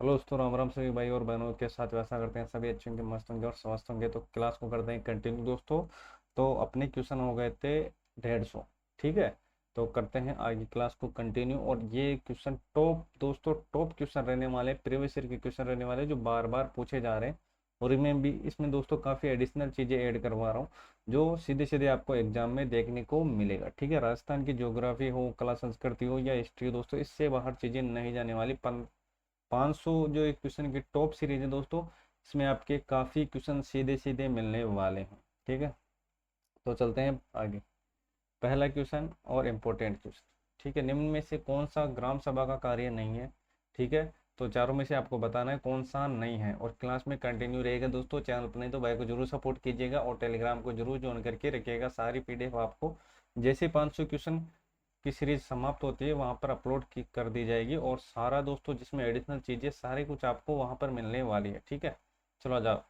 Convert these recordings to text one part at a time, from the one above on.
Hello दोस्तों, राम राम सभी भाई और बहनों के साथ। वैसा करते हैं सभी अच्छे होंगे, मस्त होंगे और स्वस्थ होंगे। तो क्लास को करते हैं कंटिन्यू दोस्तों। तो अपने क्वेश्चन हो गए थे 150। ठीक है। तो करते हैं आगे क्लास को कंटिन्यू। और ये क्वेश्चन टॉप दोस्तों, टॉप क्वेश्चन रहने वाले, प्रीवियस ईयर के क्वेश्चन रहने वाले जो बार बार पूछे जा रहे हैं। और इनमें भी इसमें दोस्तों काफ़ी एडिशनल चीज़ें ऐड करवा रहा हूँ जो सीधे सीधे आपको एग्जाम में देखने को मिलेगा। ठीक है। राजस्थान की ज्योग्राफी हो, कला संस्कृति हो या हिस्ट्री हो दोस्तों, इससे बाहर चीज़ें नहीं जाने वाली। 500 जो एक क्वेश्चन की टॉप सीरीज है दोस्तों, इसमें आपके काफ़ी क्वेश्चन सीधे सीधे मिलने वाले हैं। ठीक है। तो चलते हैं आगे। पहला क्वेश्चन और इम्पोर्टेंट क्वेश्चन। ठीक है। निम्न में से कौन सा ग्राम सभा का कार्य नहीं है? ठीक है। तो चारों में से आपको बताना है कौन सा नहीं है। और क्लास में कंटिन्यू रहेगा दोस्तों। चैनल पर नहीं तो भाई को जरूर सपोर्ट कीजिएगा और टेलीग्राम को जरूर ज्वाइन करके रखिएगा। सारी पीडीएफ आपको जैसे 500 क्वेश्चन की सीरीज समाप्त होती है वहां पर अपलोड की कर दी जाएगी। और सारा दोस्तों जिसमें एडिशनल चीजें सारे कुछ आपको वहां पर मिलने वाली है। ठीक है। चलो आ जाओ।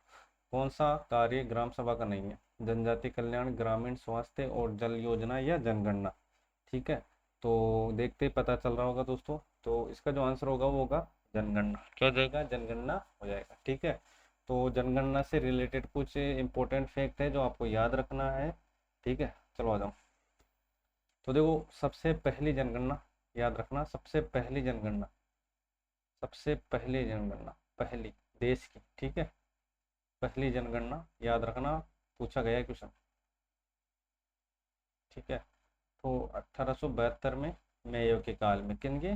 कौन सा कार्य ग्राम सभा का नहीं है? जनजाति कल्याण, ग्रामीण स्वास्थ्य और जल योजना या जनगणना। ठीक है। तो देखते ही पता चल रहा होगा दोस्तों। तो इसका जो आंसर होगा वो होगा जनगणना। क्या हो जाएगा? जनगणना हो जाएगा। ठीक है। तो जनगणना से रिलेटेड कुछ इंपॉर्टेंट फैक्ट है जो आपको याद रखना है। ठीक है। चलो आ जाओ। तो देखो, सबसे पहली जनगणना याद रखना। सबसे पहली जनगणना पहली देश की। ठीक है। पहली जनगणना याद रखना, पूछा गया क्वेश्चन। ठीक है। तो 1872 में, मेयो के काल में। किनके?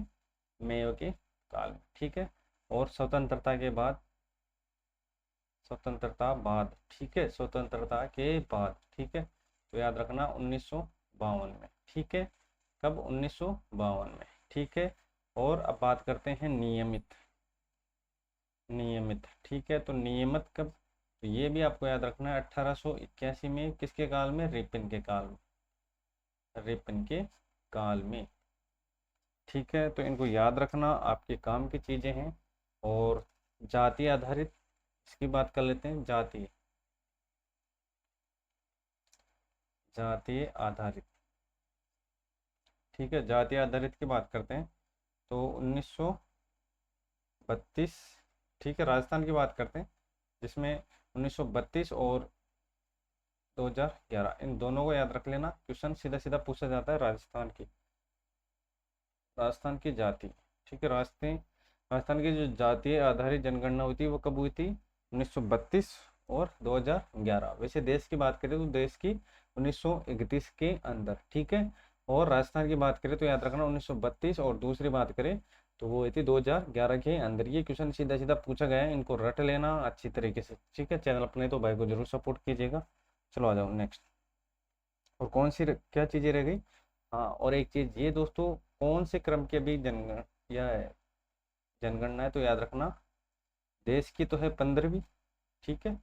मेयो के काल में। ठीक है। और स्वतंत्रता के बाद, स्वतंत्रता बाद। ठीक है। स्वतंत्रता के बाद। ठीक है। तो याद रखना 1952 में। ठीक है। कब? 1952 में। ठीक है। और अब बात करते हैं नियमित। नियमित। ठीक है। तो नियमित कब? तो ये भी आपको याद रखना है 1881 में। किसके काल में? रिपन के काल में। रिपन के काल में। ठीक है। तो इनको याद रखना, आपके काम की चीजें हैं। और जाति आधारित, इसकी बात कर लेते हैं। जाति आधारित। ठीक है। जाति आधारित की बात करते हैं। तो 1932। ठीक है। राजस्थान की बात करते हैं जिसमें 1932 और 2011, इन दोनों को याद रख लेना। क्वेश्चन सीधा सीधा पूछा जाता है राजस्थान की जाति। ठीक है। राजस्थान की जो जातीय आधारित जनगणना हुई थी वो कब हुई थी? 1932 और 2011। वैसे देश की बात करें तो देश की 1931 के अंदर। ठीक है। और राजस्थान की बात करें तो याद रखना 1932, और दूसरी बात करें तो वो हुई थी 2011 के अंदर। ये क्वेश्चन सीधा सीधा पूछा गया है, इनको रट लेना अच्छी तरीके से। ठीक है। चैनल अपने तो भाई को जरूर सपोर्ट कीजिएगा। चलो आ जाओ नेक्स्ट। और कौन सी क्या चीजें रह गई? हाँ, और एक चीज ये दोस्तों, कौन से क्रम की अभी या जनगणना है तो याद रखना, देश की तो है 15वीं। ठीक है।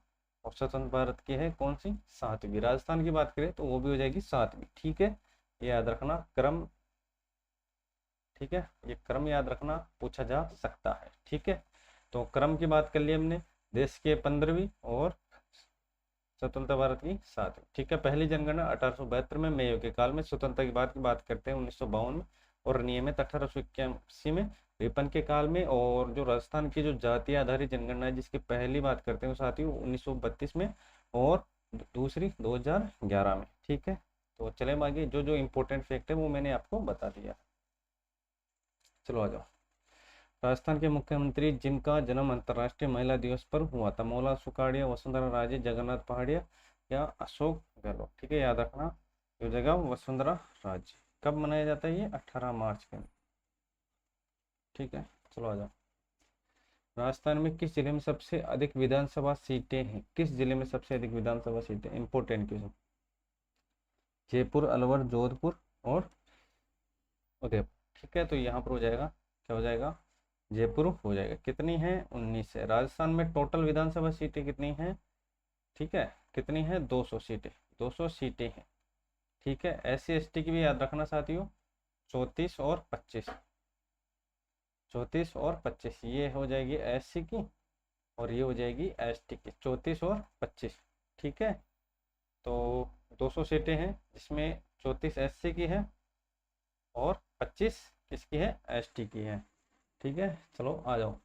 और स्वतंत्र भारत की है कौन सी? 7वीं। राजस्थान की बात करें तो वो भी हो जाएगी 7वीं। ठीक है। ये याद रखना क्रम। ठीक है। ये क्रम याद रखना, पूछा जा सकता है। ठीक है। तो क्रम की बात कर ली हमने, देश के 15वीं और स्वतंत्र भारत की 7वीं। ठीक है। पहली जनगणना 1872 में मेयो के काल में। स्वतंत्रता के बाद की बात करते हैं 1952 में। और नियमित 1881 में रिपन के काल में। और जो राजस्थान की जो जातीय आधारित जनगणना है जिसकी पहली बात करते हैं साथ ही 1932 में, और दूसरी 2011 में। ठीक है। तो चले आगे। जो जो इम्पोर्टेंट फैक्ट है वो मैंने आपको बता दिया। चलो आ जाओ। राजस्थान के मुख्यमंत्री जिनका जन्म अंतर्राष्ट्रीय महिला दिवस पर हुआ था? मोला सुकाड़िया, वसुंधरा राजे, जगन्नाथ पहाड़िया या अशोक गहलोत। ठीक है। याद रखना जो जगह वसुंधरा राजे। कब मनाया जाता है? ये 18 मार्च के। ठीक है। चलो आ जाओ। राजस्थान में किस जिले में सबसे अधिक विधानसभा सीटें हैं? किस जिले में सबसे अधिक विधानसभा सीटें? Important question. जयपुर, अलवर, जोधपुर और उदयपुर। ठीक है। तो यहाँ पर हो जाएगा, क्या हो जाएगा? जयपुर हो जाएगा। कितनी है? 19 है। राजस्थान में टोटल विधानसभा सीटें कितनी हैं? ठीक है। कितनी है? 200 सीटें। 200 सीटें हैं। ठीक है। SC ST की भी याद रखना साथियों, 34 और 25। 34 और 25 ये हो जाएगी SC की, और ये हो जाएगी ST की, 34 और 25। ठीक है। तो 200 सीटें हैं जिसमें 34 SC की है और 25 किसकी है? ST की है। ठीक है। चलो आ जाओ।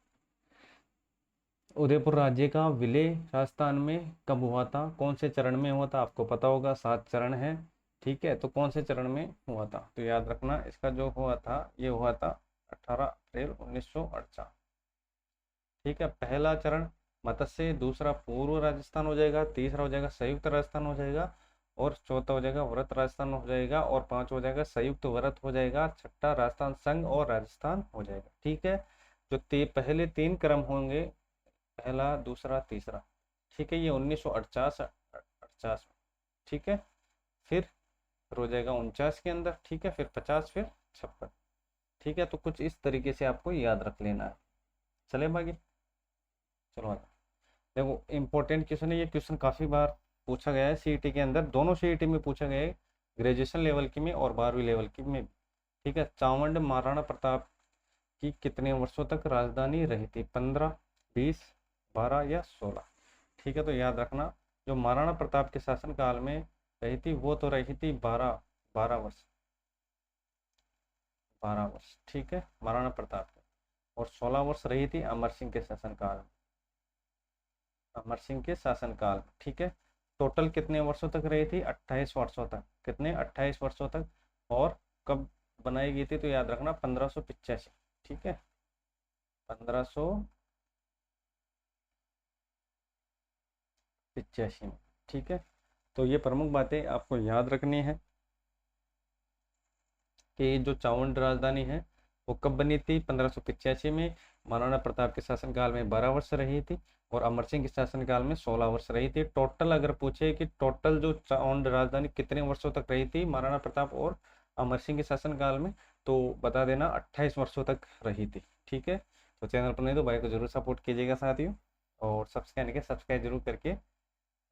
उदयपुर राज्य का विलय राजस्थान में कब हुआ था, कौन से चरण में हुआ था, आपको पता होगा 7 चरण है। ठीक है, तो कौन से चरण में हुआ था, तो याद रखना इसका जो हुआ था ये हुआ था 18 अप्रैल 1948। ठीक है, पहला चरण मत्स्य, दूसरा पूर्व राजस्थान हो जाएगा, तीसरा हो जाएगा संयुक्त राजस्थान हो जाएगा, और चौथा हो जाएगा व्रत राजस्थान हो जाएगा, और पांचवा हो जाएगा संयुक्त व्रत हो जाएगा, छठा राजस्थान संघ और राजस्थान हो जाएगा। ठीक है, जो पहले 3 क्रम होंगे, पहला दूसरा तीसरा, ठीक है, ये 1948 में। ठीक है, फिर हो जाएगा 49 के अंदर। ठीक है, फिर 50, फिर 56। ठीक है, तो कुछ इस तरीके से आपको याद रख लेना है। चले बाकी, चलो आगे। देखो इंपॉर्टेंट क्वेश्चन है ये, क्वेश्चन काफी बार पूछा गया है सीईटी के अंदर, दोनों सीईटी में पूछा गया है, ग्रेजुएशन लेवल की में और 12वीं लेवल की में। ठीक है, चावंड महाराणा प्रताप की कितने वर्षों तक राजधानी रही थी, 15, 20, 12 या 16। ठीक है, तो याद रखना जो महाराणा प्रताप के शासनकाल में रही थी वो तो रही थी 12 वर्ष, 12 वर्ष। ठीक है, महाराणा प्रताप के, और 16 वर्ष रही थी अमर सिंह के शासनकाल में, अमर सिंह के शासनकाल में। ठीक है, टोटल कितने वर्षों तक रही थी, 28 वर्षों तक। कितने, 28 वर्षों तक। और कब बनाई गई थी, तो याद रखना 1585। ठीक है, 1585 में। ठीक है, तो ये प्रमुख बातें आपको याद रखनी है कि जो चावंड राजधानी है वो कब बनी थी, 1585 में। महाराणा प्रताप के शासनकाल में 12 वर्ष रही थी, और अमर सिंह के शासनकाल में 16 वर्ष रही थी। टोटल अगर पूछे कि टोटल जो चावंड राजधानी कितने वर्षों तक रही थी महाराणा प्रताप और अमर सिंह के शासनकाल में, तो बता देना 28 वर्षों तक रही थी। ठीक है, तो चैनल पर नहीं तो भाई को जरूर सपोर्ट कीजिएगा साथियों, और सब्सक्राइब जरूर करके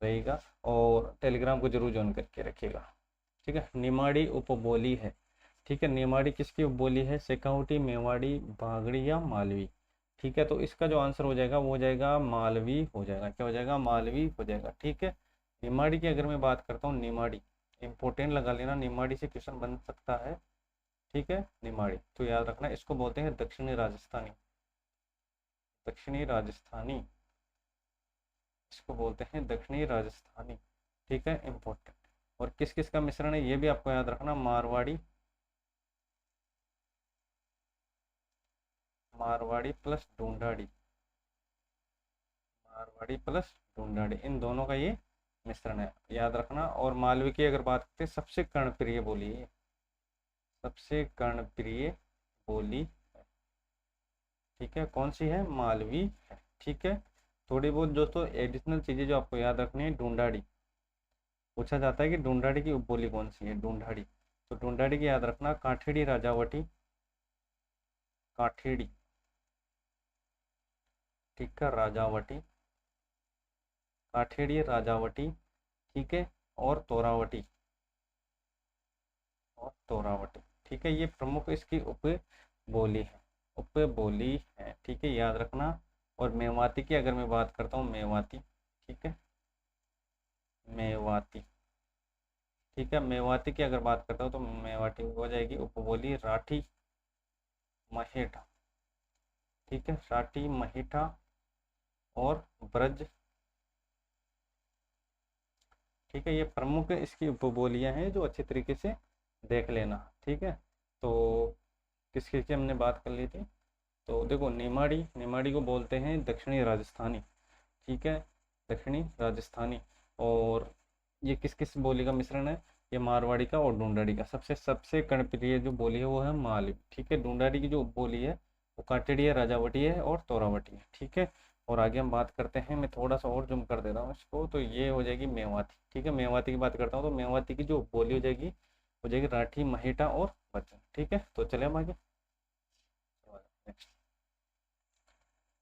रहेगा, और टेलीग्राम को जरूर ज्वाइन करके रखिएगा। ठीक है, निमाड़ी उपबोली है। ठीक है, निमाड़ी किसकी उपबोली है, शेखावटी, मेवाड़ी, बागड़ी या मालवी। ठीक है, तो इसका जो आंसर हो जाएगा वो हो जाएगा मालवी हो जाएगा। क्या हो जाएगा, मालवी हो जाएगा। ठीक है, निमाड़ी की अगर मैं बात करता हूँ, निमाड़ी इंपोर्टेंट लगा लेना, निमाड़ी से क्वेश्चन बन सकता है। ठीक है, निमाड़ी तो याद रखना इसको बोलते हैं दक्षिणी राजस्थानी, दक्षिणी राजस्थानी, इसको बोलते हैं दक्षिणी राजस्थानी। ठीक है, इंपॉर्टेंट। और किस किस का मिश्रण है ये भी आपको याद रखना, मारवाड़ी, मारवाड़ी प्लस ढूंढाड़ी, मारवाड़ी प्लस ढूंढाड़ी, इन दोनों का ये मिश्रण है, याद रखना। और मालवी की अगर बात करते हैं, सबसे कर्णप्रिय बोली है, सबसे कर्णप्रिय बोली है। ठीक है, कौन सी है, मालवी है। ठीक है, थोड़ी बहुत दोस्तों एडिशनल चीजें जो आपको याद रखनी है, ढूंढाड़ी पूछा जाता है कि ढूंढाड़ी की उपबोली कौन सी है, ढूंढाड़ी, तो ढूंढाड़ी की याद रखना काठेड़ी, राजावटी, काठेड़ी। ठीक है, राजावटी, काठेड़ी, राजावटी। ठीक है, और तोरावटी, और तोरावटी। ठीक है, ये प्रमुख इसकी उप बोली है, उप बोली है। ठीक है, याद रखना। और मेवाती की अगर मैं बात करता हूँ, मेवाती। ठीक है, मेवाती। ठीक है, मेवाती की अगर बात करता हूँ तो मेवाती हो जाएगी उपबोली राठी, महेठा। ठीक है, राठी, महेठा और ब्रज। ठीक है, ये प्रमुख इसकी उपबोलियां हैं जो अच्छे तरीके से देख लेना। ठीक है, तो किस किस की हमने बात कर ली थी, तो देखो निमाड़ी, निमाड़ी को बोलते हैं दक्षिणी राजस्थानी। ठीक है, दक्षिणी राजस्थानी। और ये किस किस बोली का मिश्रण है, ये मारवाड़ी का और ढूंढाड़ी का। सबसे सबसे कर्णप्रिय जो बोली है वो है मालवी। ठीक है, ढूंढाड़ी की जो बोली है वो काटेड़ी है, राजावटी है और तोरावटी है। ठीक है, और आगे हम बात करते हैं, मैं थोड़ा सा और जूम कर देता हूँ इसको, तो ये हो जाएगी मेवाती। ठीक है, मेवाती की बात करता हूँ तो मेवाती की जो बोली हो जाएगी राठी, महेटा और बच्चन। ठीक है, तो चले हम आगे नेक्स्ट।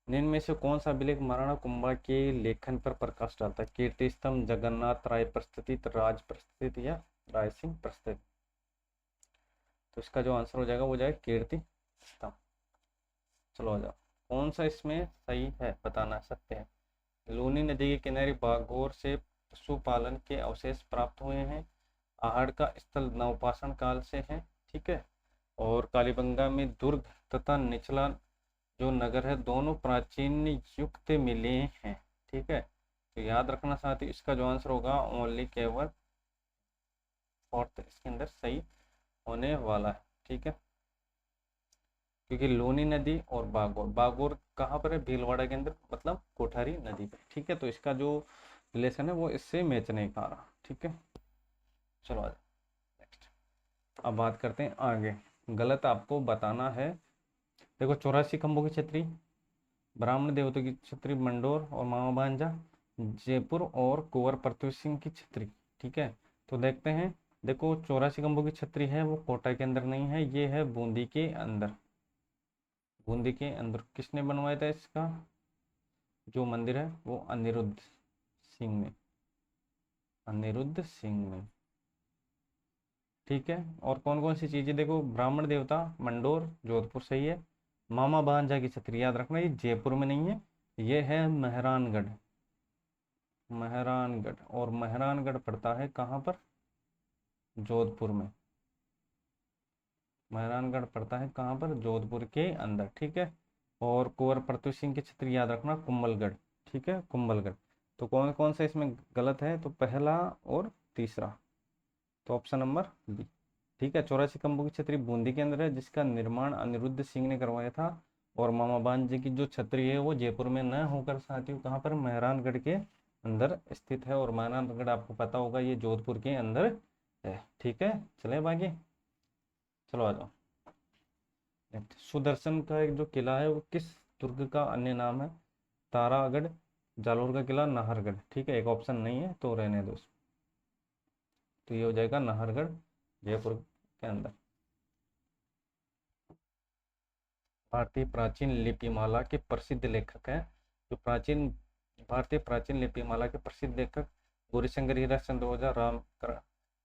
निम्न में से कौन सा अभिलेख महाराणा कुंभा के लेखन पर प्रकाश डालता है, कीर्ति स्तंभ, जगन्नाथ राय प्रस्तुति, राज प्रस्तुति या राय सिंह प्रस्तुति। तो इसका जो आंसर हो जाएगा वो जाएगा कीर्ति स्तंभ। चलो आ जाओ, कौन सा इसमें सही है बताना सकते हैं। लूनी नदी के किनारे बागोर से पशुपालन के अवशेष प्राप्त हुए हैं। आहड़ का स्थल नवपाषाण काल से है। ठीक है, और कालीबंगा में दुर्ग तथा निचला जो नगर है दोनों प्राचीन युक्त मिले हैं। ठीक है, तो याद रखना साथ ही इसका जो आंसर होगा ओनली केवल फोर्थ इसके अंदर सही होने वाला है। ठीक है, क्योंकि लोनी नदी और बागोर, बागोर कहाँ पर है, भीलवाड़ा के अंदर, मतलब कोठारी नदी पे। ठीक है, तो इसका जो रिलेशन है वो इससे मैच नहीं खा रहा। ठीक है, चलो आ नेक्स्ट। अब बात करते हैं आगे, गलत आपको बताना है। देखो 84 खंभों की छतरी, ब्राह्मण देवता की छतरी मंडोर और मामा भांजा, जयपुर और कुंवर पृथ्वी सिंह की छतरी। ठीक है, तो देखते हैं। देखो 84 खंभों की छतरी है वो कोटा के अंदर नहीं है, ये है बूंदी के अंदर। बूंदी के अंदर किसने बनवाया था इसका जो मंदिर है, वो अनिरुद्ध सिंह ने, अनिरुद्ध सिंह ने। ठीक है, और कौन कौन सी चीजें, देखो ब्राह्मण देवता मंडोर जोधपुर सही है। मामा भांजा की छतरी याद रखना, ये जयपुर में नहीं है, ये है मेहरानगढ़। मेहरानगढ़, और मेहरानगढ़ पड़ता है कहाँ पर, जोधपुर में। मेहरानगढ़ पड़ता है कहाँ पर, जोधपुर के अंदर। ठीक है, और कुंवर पृथ्वी सिंह की छतरी याद रखना कुंभलगढ़। ठीक है, कुंभलगढ़। तो कौन कौन सा इसमें गलत है, तो पहला और तीसरा, तो ऑप्शन नंबर बी। ठीक है, 84 खंभों की छतरी बूंदी के अंदर है, जिसका निर्माण अनिरुद्ध सिंह ने करवाया था। और मामा भांजे की जो छतरी है वो जयपुर में न होकर साथियों कहाँ पर, मेहरानगढ़ के अंदर स्थित है। और मेहरानगढ़ आपको पता होगा ये जोधपुर के अंदर है। ठीक है, चले बाकी, चलो आ जाओ। सुदर्शन का एक जो किला है वो किस दुर्ग का अन्य नाम है, तारागढ़, जालोर का किला, नाहरगढ़। ठीक है, एक ऑप्शन नहीं है तो रहने दो, तो ये हो जाएगा नाहरगढ़, जयपुर के अंदर। भारतीय प्राचीन लिपिमाला के प्रसिद्ध लेखक हैं, जो प्राचीन भारतीय प्राचीन लिपिमाला के प्रसिद्ध लेखक गौरीशंकर हीराचंद ओझा, राम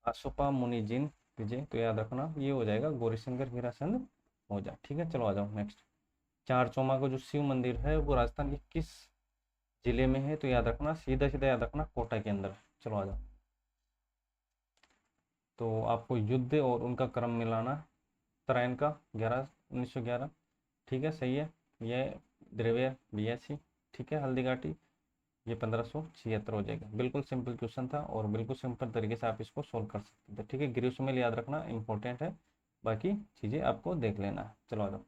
आसोपा मुनि जिन विजय। तो याद रखना ये हो जाएगा गौरीशंकर हीराचंद ओझा। ठीक है, चलो आ जाओ नेक्स्ट। चार चौमा का जो शिव मंदिर है वो राजस्थान के किस जिले में है, तो याद रखना सीधा सीधा याद रखना कोटा के अंदर। चलो आ जाओ, तो आपको युद्ध और उनका क्रम मिलाना। तराइन का 1911। ठीक है, सही है। ये द्रव्य BSc। ठीक है, हल्दी घाटी ये 1576 हो जाएगा। बिल्कुल सिंपल क्वेश्चन था और बिल्कुल सिंपल तरीके से आप इसको सोल्व कर सकते थे। ठीक है, ग्रीष्म याद रखना इंपॉर्टेंट है, बाकी चीज़ें आपको देख लेना है। चलो आ जाओ।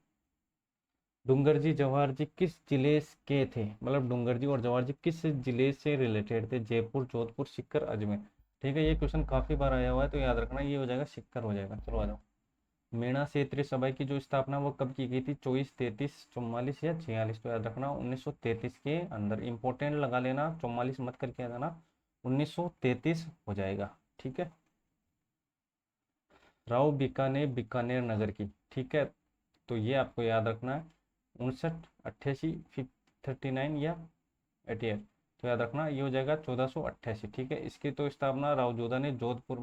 डूंगर जी जवाहर जी किस जिले के थे, मतलब डूंगर जी और जवाहर जी किस जिले से रिलेटेड थे, जयपुर, जोधपुर, सीकर, अजमेर। ठीक है, ये क्वेश्चन काफ़ी बार आया हुआ है, तो याद रखना ये हो जाएगा सीकर हो जाएगा। चलो आ जाओ। मेना क्षेत्रीय सभा की जो स्थापना वो कब की गई थी, 24, 33, 44 या 46। तो याद रखना 1933 के अंदर। इंपॉर्टेंट लगा लेना, 44 मत करके आ जाना, 1933 हो जाएगा। ठीक है, राव बीकानेर बीकानेर नगर की। ठीक है, तो ये आपको याद रखना है 59, 88, 39 या 88। तो याद रखना ये हो जाएगा 1488। ठीक है, इसकी तो स्थापना राव जोधा ने जोधपुर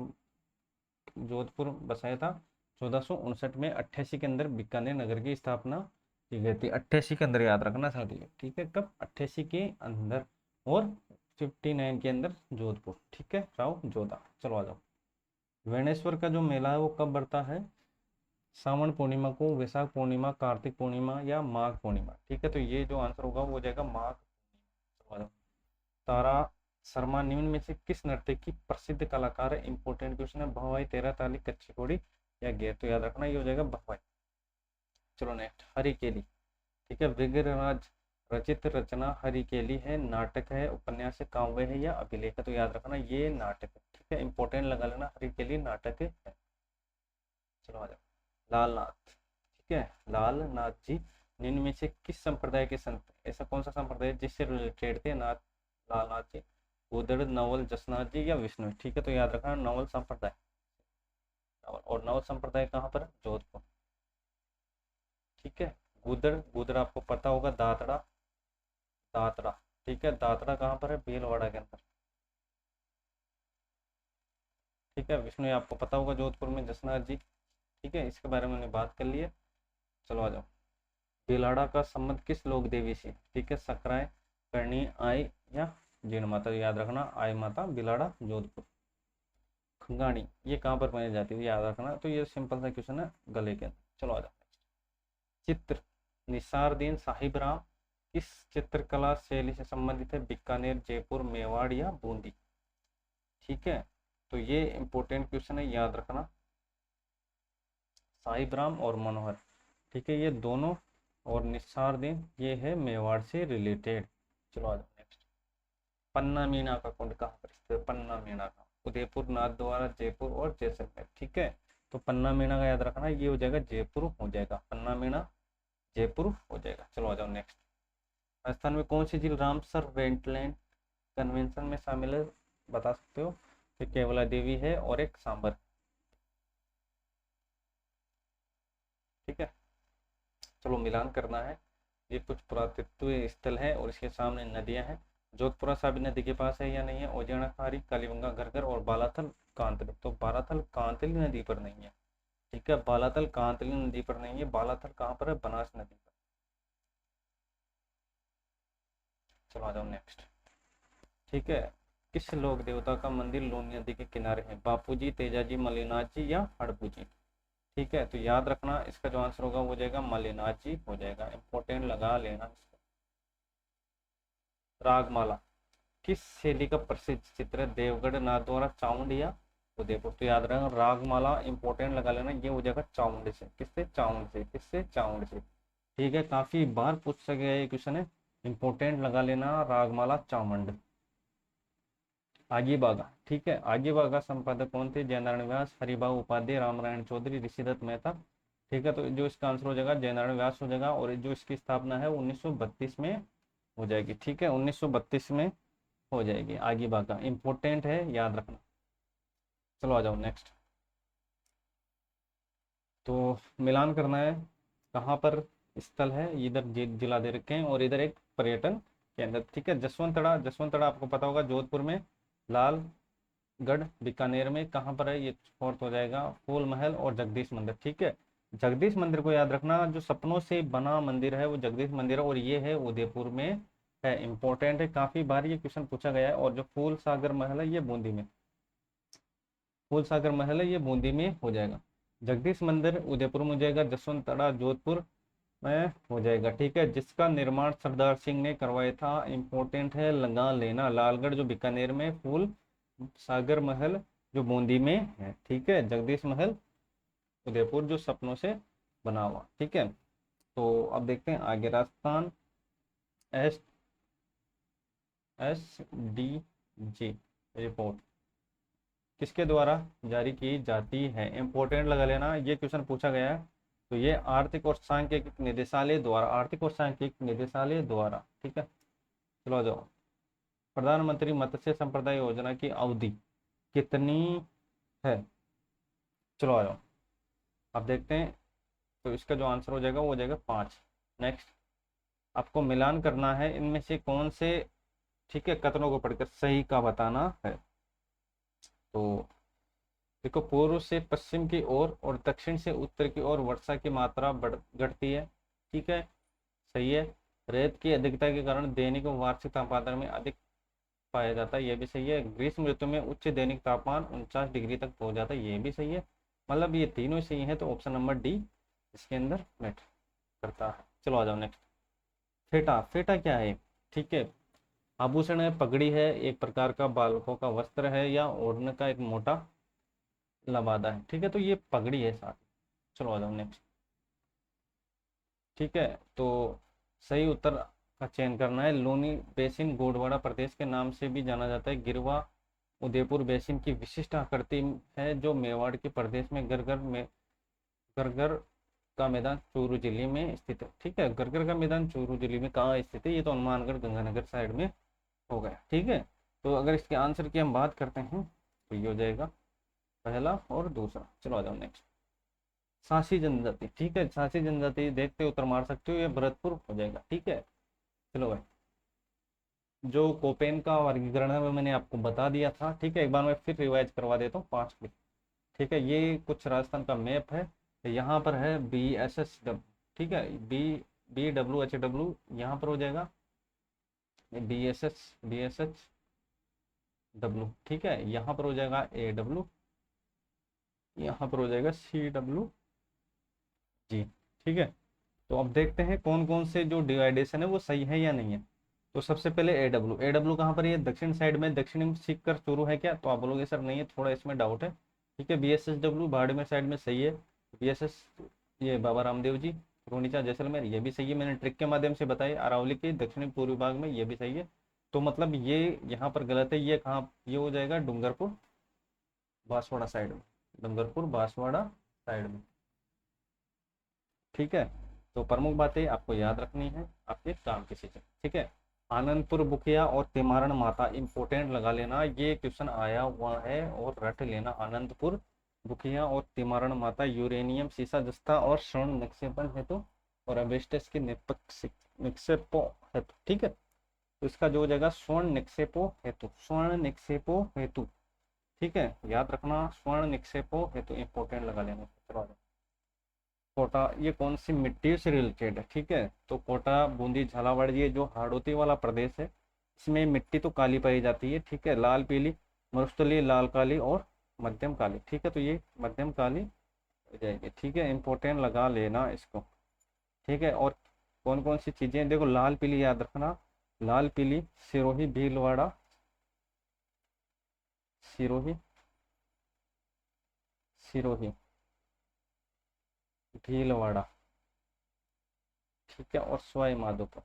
बसाया था 1459 में। 88 के अंदर बीकानेर नगर की स्थापना की गई थी, 88 के अंदर याद रखना साथियों। ठीक है, कब, 88 के अंदर, और 59 के अंदर जोधपुर। ठीक है, राव जोधा। चलो आ जाओ। वेणेश्वर का जो मेला है वो कब बढ़ता है, सावन पूर्णिमा को, वैशाख पूर्णिमा, कार्तिक पूर्णिमा या माघ पूर्णिमा। ठीक है, तो ये जो आंसर होगा वो हो जाएगा माघ पूर्णिमा। तारा शर्मा निम्न में से किस नृत्य की प्रसिद्ध कलाकार है, इंपॉर्टेंट क्वेश्चन है। भवाई, तेरह ताली, कच्ची घोड़ी या गैर। तो याद रखना ये हो जाएगा भवाई। चलो नेक्स्ट, हरिकेली। ठीक है, विग्रहराज रचित रचना हरिकेली है, नाटक है, उपन्यास है, काव्य है या अभिलेख है। तो याद रखना ये नाटक है। ठीक है, इंपॉर्टेंट लगा लेना, हरिकेली नाटक है। चलो आ जाओ। लालनाथ। ठीक है, लालनाथ जी निम्न में से किस संप्रदाय के संत, ऐसा कौन सा संप्रदाय जिससे रिलेटेड थे नाथ लालनाथ जी, गोदड़, नवल, जसनाथ जी या विष्णु। ठीक है, तो याद रखना नवल संप्रदाय। और नवल संप्रदाय कहाँ पर, जोधपुर। ठीक है, गुदड़, गुदड़ आपको पता होगा, दातड़ा, दातड़ा। ठीक है, दातड़ा कहाँ पर है, भीलवाड़ा के अंदर। ठीक है, विष्णु आपको पता होगा जोधपुर में, जसनाथ जी। ठीक है, इसके बारे में हमने बात कर ली है। चलो आ जाओ। भीलवाड़ा का संबंध किस लोक देवी से। ठीक है, सकराय, करणी, आई या जीण माता। याद रखना आई माता, भीलवाड़ा, जोधपुर। खंगाणी ये कहाँ पर पाई जाती है, याद रखना। तो ये सिंपल सा क्वेश्चन है, गले के अंदर। चलो आ जाओ। चित्र निसारदीन साहिब राम किस चित्रकला शैली से संबंधित है? बीकानेर, जयपुर, मेवाड़ या बूंदी? ठीक है, तो ये इंपॉर्टेंट क्वेश्चन है, याद रखना। साहिब राम और मनोहर, ठीक है, ये दोनों, और निसारदीन ये है मेवाड़ से रिलेटेड। चलो आ जाओ नेक्स्ट। पन्ना मीना का कुंड कहाँ पर स्थित है? पन्ना मीना का उदयपुर, नाथद्वारा, जयपुर और जैसलमेर। ठीक है, तो पन्ना मीना का याद रखना, ये हो जाएगा जयपुर हो जाएगा, पन्ना मीना जयपुर हो जाएगा। चलो आ जाओ नेक्स्ट। राजस्थान में कौन सी झील रामसर वेटलैंड कन्वेंशन में शामिल है? बता सकते हो? तो केवला देवी है और एक सांबर। ठीक है, चलो मिलान करना है। ये कुछ पुरातत्व स्थल है और इसके सामने नदियां हैं। जोधपुरा साबी नदी के पास है या नहीं है? ओजियाना खारी, कालीबंगा घरघर और बालाथल कांतली। तो बालाथल कांतली नदी पर नहीं है। ठीक है, बालाथल कांतली नदी पर नहीं है। बालाथल कहाँ पर है? बनास नदी पर। चलो आ जाओ नेक्स्ट। ठीक है, किस लोक देवता का मंदिर लूनी नदी के किनारे है? बापूजी, तेजाजी, मल्लिनाथ जी या हड़पू जी? ठीक है, तो याद रखना, इसका जो आंसर होगा वो हो जाएगा मल्लिनाथ जी हो जाएगा। इंपॉर्टेंट लगा लेना इसको। रागमाला किस शैली का प्रसिद्ध चित्र है? देवगढ़, नाथद्वारा, चामुंड या उदयपुर? तो याद रखना, रागमाला इंपॉर्टेंट लगा लेना, ये हो जाएगा चामुंड से। किससे? चामुंड से। किससे? चामुंड से। ठीक है, काफी बार पूछ सके ये क्वेश्चन है, इंपॉर्टेंट लगा लेना, रागमाला चामुंड। आगे बागा, ठीक है, आगे बागा संपादक कौन थे? जयनारायण व्यास, हरिभाऊ उपाध्याय, रामनारायण चौधरी, ऋषिदत्त मेहता। ठीक है, तो जो इसका आंसर हो जाएगा जयनारायण व्यास हो जाएगा, और जो इसकी स्थापना है 1932 में हो जाएगी। ठीक है, 1932 में हो जाएगी। आगे बागा इंपॉर्टेंट है, याद रखना। चलो आ जाओ नेक्स्ट। तो मिलान करना है, कहाँ पर स्थल है? इधर जिला दे रखे हैं और इधर एक पर्यटन केंद्र। ठीक है, जसवंतड़ा, जसवंतड़ा आपको पता होगा, जोधपुर में। लालगढ़ बीकानेर में। कहाँ पर है? ये फोर्थ हो जाएगा। फूल महल और जगदीश मंदिर। ठीक है, जगदीश मंदिर को याद रखना, जो सपनों से बना मंदिर है वो जगदीश मंदिर है, और ये है उदयपुर में है। इंपॉर्टेंट है, काफी बार ये क्वेश्चन पूछा गया है। और जो फूल सागर महल है ये बूंदी में, फूल सागर महल है ये बूंदी में हो जाएगा। जगदीश मंदिर उदयपुर में हो जाएगा। जसवंतड़ा जोधपुर में हो जाएगा। ठीक है, जिसका निर्माण सरदार सिंह ने करवाया था, इंपॉर्टेंट है, लगा लेना। लालगढ़ जो बीकानेर में, फूल सागर महल जो बूंदी में है। ठीक है, जगदीश महल उदयपुर जो सपनों से बना हुआ। ठीक है, तो अब देखते हैं आगे। Rajasthan S S D G report किसके द्वारा जारी की जाती है? इंपॉर्टेंट लगा लेना, ये क्वेश्चन पूछा गया है। तो ये आर्थिक और सांख्यिकी निदेशालय द्वारा, आर्थिक और सांख्यिकी निदेशालय द्वारा। ठीक है, चलो आ जाओ। प्रधानमंत्री मत्स्य संपदा योजना की अवधि कितनी है? चलो आ जाओ, अब देखते हैं। तो इसका जो आंसर हो जाएगा वो हो जाएगा 5। नेक्स्ट, आपको मिलान करना है इनमें से कौन से, ठीक है, कथनों को पढ़कर सही का बताना है। तो देखो, पूर्व से पश्चिम की ओर और दक्षिण से उत्तर की ओर वर्षा की मात्रा बढ़ घटती है। ठीक है, सही है। रेत की अधिकता के कारण दैनिक व वार्षिक तापमान में अधिक पाया जाता है, यह भी सही है। ग्रीष्म ऋतु में उच्च दैनिक तापमान 49 डिग्री तक पहुंच जाता है, यह भी सही है। मतलब ये तीनों सही है, तो ऑप्शन नंबर डी इसके अंदर मैटर करता है। चलो आ जाओ नेक्स्ट। फेटा, फेटा क्या है? ठीक है, आभूषण है, पगड़ी है, एक प्रकार का बालकों का वस्त्र है, या ओढ़ने का एक मोटा लबादा है। ठीक है, तो ये पगड़ी है साथ। चलो आ जाओ नेक्स्ट। ठीक है, तो सही उत्तर का चयन करना है। लोनी बेसिन गोंडवाना प्रदेश के नाम से भी जाना जाता है। गिरवा उदयपुर बेसिन की विशिष्ट आकृति है, जो मेवाड़ के प्रदेश में गरगर में, गरगर का मैदान चूरू जिले में स्थित है। ठीक है, गरगर का मैदान चूरू जिले में कहाँ स्थित है? ये तो हनुमानगढ़ गंगानगर साइड में हो गया। ठीक है, तो अगर इसके आंसर की हम बात करते हैं तो ये हो जाएगा पहला और दूसरा। चलो आ जाओ नेक्स्ट। सांसी जनजाति, ठीक है, सांसी जनजाति देखते उत्तर मार सकते हो, ये भरतपुर हो जाएगा। ठीक है, चलो भाई, जो कोपेन का वर्गीकरण है वो मैंने आपको बता दिया था। ठीक है, एक बार मैं फिर रिवाइज करवा देता हूँ 5 क्लिक। ठीक है, ये कुछ राजस्थान का मैप है। यहाँ पर है BSS, ठीक है, BWHW यहाँ पर हो जाएगा BSH, ठीक है, यहाँ पर हो जाएगा AW, यहाँ पर हो जाएगा CWG। ठीक है, तो अब देखते हैं कौन कौन से जो डिवाइडेशन है वो सही है या नहीं है। तो सबसे पहले एडब्ल्यू, एडब्ल्यू कहाँ पर, ये दक्षिण साइड में, दक्षिण में सीख कर चूरू है क्या, तो आप बोलोगे सर नहीं है, थोड़ा इसमें डाउट है। ठीक है, B S S W Barmer side में सही है। बी एस एस, ये बाबा रामदेव जी रोनिचा जैसलमेर, ये भी सही है, मैंने ट्रिक के माध्यम से बताई। अरावली के दक्षिणी पूर्वी भाग में, ये भी सही है। तो मतलब ये यहाँ पर गलत है, ये कहाँ, ये हो जाएगा डूंगरपुर बांसवाड़ा साइड में, डूंगरपुर बांसवाड़ा साइड में। ठीक है, तो प्रमुख बातें आपको याद रखनी है आपके काम की चीजें। ठीक है, आनंदपुर बुकिया और तिमारण माता इंपोर्टेंट लगा लेना, ये क्वेश्चन आया हुआ है और रट लेना। आनंदपुर बुकिया और तिमारण माता यूरेनियम सीसा जस्ता और स्वर्ण निक्षेपण हेतु और एवेस्टस के निक्षेपों हेतु। ठीक है, तो इसका जो हो जाएगा स्वर्ण निक्षेपों हेतु, स्वर्ण निक्षेपों हेतु। ठीक है, याद रखना, स्वर्ण निक्षेपों हेतु इंपोर्टेंट लगा लेना। चलो कोटा, ये कौन सी मिट्टी से रिलेटेड है। ठीक है, तो कोटा बूंदी झालावाड़, ये जो हाड़ौती वाला प्रदेश है, इसमें मिट्टी तो काली पाई जाती है। ठीक है, लाल पीली, मरुस्थलीय लाल काली और मध्यम काली। ठीक है, तो ये मध्यम काली हो जाएगी। ठीक है, इंपॉर्टेंट लगा लेना इसको। ठीक है, और कौन कौन सी चीजें, देखो लाल पीली याद रखना, लाल पीली सिरोही भीलवाड़ा, सिरोही, सिरोही भीलवाड़ा। ठीक है, और सवाई माधोपुर,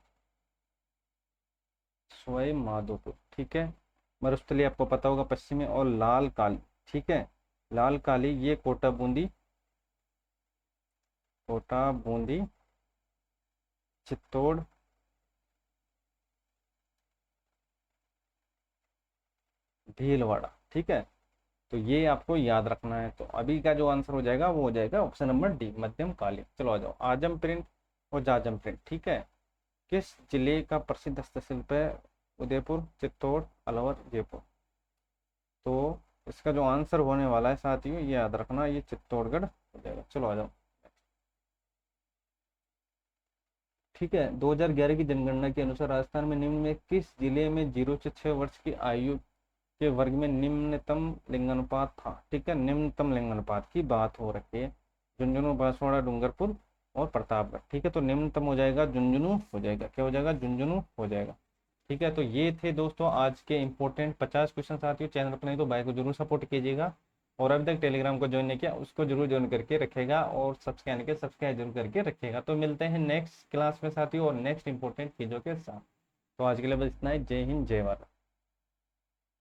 सवाई माधोपुर। ठीक है, मरुस्थली आपको पता होगा पश्चिमी, और लाल काली। ठीक है, लाल काली ये कोटा बूंदी, कोटा बूंदी चित्तौड़ भीलवाड़ा। ठीक है, तो ये आपको याद रखना है। तो अभी का जो आंसर हो जाएगा वो हो जाएगा ऑप्शन नंबर डी, मध्यम काली। चलो आ जाओ, आजम प्रिंट और जाजम प्रिंट। ठीक है, किस जिले का प्रसिद्ध हस्तशिल्प है, उदयपुर, चित्तौड़, अलवर, जयपुर। तो इसका जो आंसर होने वाला है साथियों, ये याद रखना, ये चित्तौड़गढ़ हो जाएगा। चलो आ जाओ। ठीक है, 2011 की जनगणना के अनुसार राजस्थान में निम्न में किस जिले में 0 से 6 वर्ष की आयु के वर्ग में निम्नतम लिंगानुपात था। ठीक है, निम्नतम लिंगानुपात की बात हो रखी है। झुंझुनू, बांसवाड़ा, डूंगरपुर और प्रतापगढ़। ठीक है, तो निम्नतम हो जाएगा झुंझुनू, हो जाएगा, क्या हो जाएगा, झुंझुनू हो जाएगा। ठीक है, तो ये थे दोस्तों आज के इंपॉर्टेंट 50 क्वेश्चन। साथियों चैनल पर नहीं तो भाई को जरूर सपोर्ट कीजिएगा, और अभी तक टेलीग्राम को ज्वाइन नहीं किया उसको जरूर ज्वाइन करके रखेगा, और सब्सक्राइब जरूर करके रखिएगा। तो मिलते हैं नेक्स्ट क्लास में साथियों और नेक्स्ट इंपॉर्टेंट चीज़ों के साथ। तो आज के लिए बस इतना ही। जय हिंद, जय भारत।